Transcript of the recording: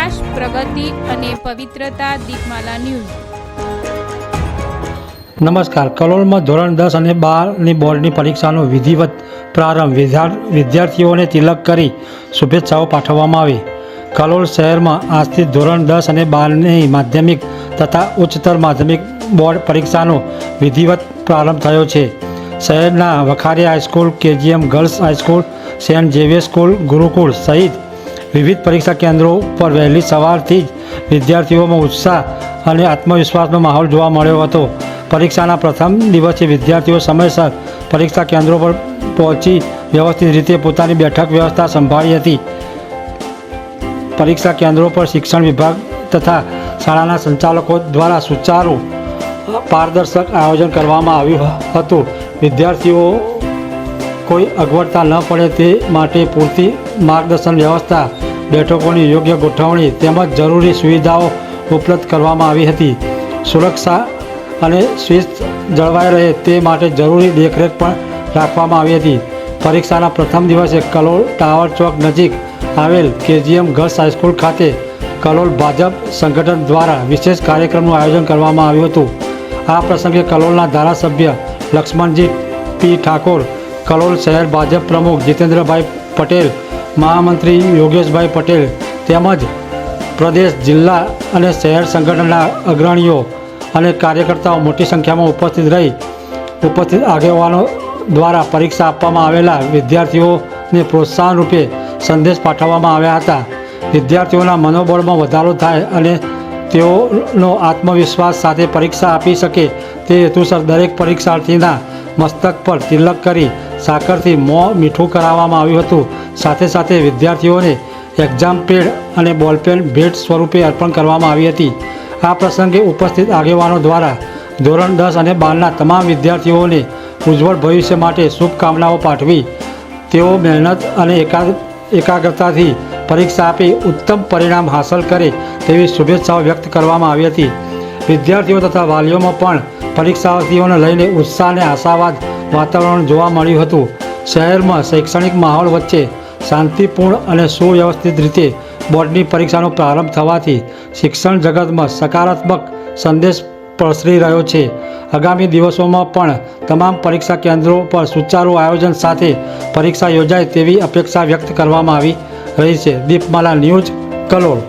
વિકાસ, પ્રગતિ અને પવિત્રતા. દીપમાલા ન્યૂઝ. નમસ્કાર. કલોલમાં ધોરણ 10 અને 12ની બોર્ડની પરીક્ષાનો વિધિવત પ્રારંભ. વિદ્યાર્થીઓને તિલક કરી શુભેચ્છાઓ પાઠવવામાં આવી. કલોલ શહેરમાં આજથી ધોરણ 10 અને 12ની માધ્યમિક તથા ઉચ્ચતર માધ્યમિક બોર્ડ પરીક્ષાનો વિધિવત પ્રારંભ થયો છે. શહેરના Vakharia high school, KGM girls high school, saint Xavier school, Gurukul સહિત વિવિધ પરીક્ષા કેન્દ્રો પર વહેલી સવારથી જ વિદ્યાર્થીઓમાં ઉત્સાહ અને આત્મવિશ્વાસનો માહોલ જોવા મળ્યો હતો. પરીક્ષાના પ્રથમ દિવસે વિદ્યાર્થીઓ સમયસર પરીક્ષા કેન્દ્રો પર પહોંચી વ્યવસ્થિત રીતે પોતાની બેઠક વ્યવસ્થા સંભાળી હતી. પરીક્ષા કેન્દ્રો પર શિક્ષણ વિભાગ તથા શાળાના સંચાલકો દ્વારા સુચારુ પારદર્શક આયોજન કરવામાં આવ્યું હતું. વિદ્યાર્થીઓ કોઈ અગવડતા ન પડે તે માટે પૂરતી માર્ગદર્શન વ્યવસ્થા, બેઠકોની યોગ્ય ગોઠવણી તેમજ જરૂરી સુવિધાઓ ઉપલબ્ધ કરવામાં આવી હતી. સુરક્ષા અને શિસ્ત જળવાઈ રહે તે માટે જરૂરી દેખરેખ પણ રાખવામાં આવી હતી. પરીક્ષાના પ્રથમ દિવસે કલોલ ટાવર ચોક નજીક આવેલ KGM ગર્લ્સ હાઈસ્કૂલ ખાતે કલોલ ભાજપ સંગઠન દ્વારા વિશેષ કાર્યક્રમનું આયોજન કરવામાં આવ્યું હતું. આ પ્રસંગે કલોલના ધારાસભ્ય લક્ષ્મણજી P. ઠાકોર, કલોલ શહેર ભાજપ પ્રમુખ જીતેન્દ્રભાઈ પટેલ, મહામંત્રી યોગેશભાઈ પટેલ તેમજ પ્રદેશ, જિલ્લા અને શહેર સંગઠનના અગ્રણીઓ અને કાર્યકર્તાઓ મોટી સંખ્યામાં ઉપસ્થિત આગેવાનો દ્વારા પરીક્ષા આપવામાં આવેલા વિદ્યાર્થીઓને પ્રોત્સાહન રૂપે સંદેશ પાઠવવામાં આવ્યા હતા. વિદ્યાર્થીઓના મનોબળમાં વધારો થાય અને તેઓનો આત્મવિશ્વાસ સાથે પરીક્ષા આપી શકે તે હેતુસર દરેક પરીક્ષાર્થીના મસ્તક પર તિલક કરી સાકરથી મોં મીઠું કરાવવામાં આવ્યું હતું. સાથે સાથે વિદ્યાર્થીઓને એક્ઝામ પેડ અને બોલપેન ભેટ સ્વરૂપે અર્પણ કરવામાં આવી હતી. આ પ્રસંગે ઉપસ્થિત આગેવાનો દ્વારા ધોરણ 10 અને 12ના તમામ વિદ્યાર્થીઓને ઉજ્જવળ ભવિષ્ય માટે શુભકામનાઓ પાઠવી તેઓ મહેનત અને એકાગ્રતાથી પરીક્ષા આપી ઉત્તમ પરિણામ હાંસલ કરે તેવી શુભેચ્છાઓ વ્યક્ત કરવામાં આવી હતી. વિદ્યાર્થીઓ તથા વાલીઓમાં પણ પરીક્ષાર્થીઓને લઈને ઉત્સાહ અને આશાવાદ વાતાવરણ જોવા મળ્યું હતું. શહેરમાં શૈક્ષણિક માહોલ વચ્ચે શાંતિપૂર્ણ અને સુવ્યવસ્થિત રીતે બોર્ડની પરીક્ષાનો પ્રારંભ થવાથી શિક્ષણ જગતમાં સકારાત્મક સંદેશ પ્રસરી રહ્યો છે. આગામી દિવસોમાં પણ તમામ પરીક્ષા કેન્દ્રો પર સુચારુ આયોજન સાથે પરીક્ષા યોજાય તેવી અપેક્ષા વ્યક્ત કરવામાં આવી રહી છે. દીપમાલા ન્યૂઝ, કલોલ.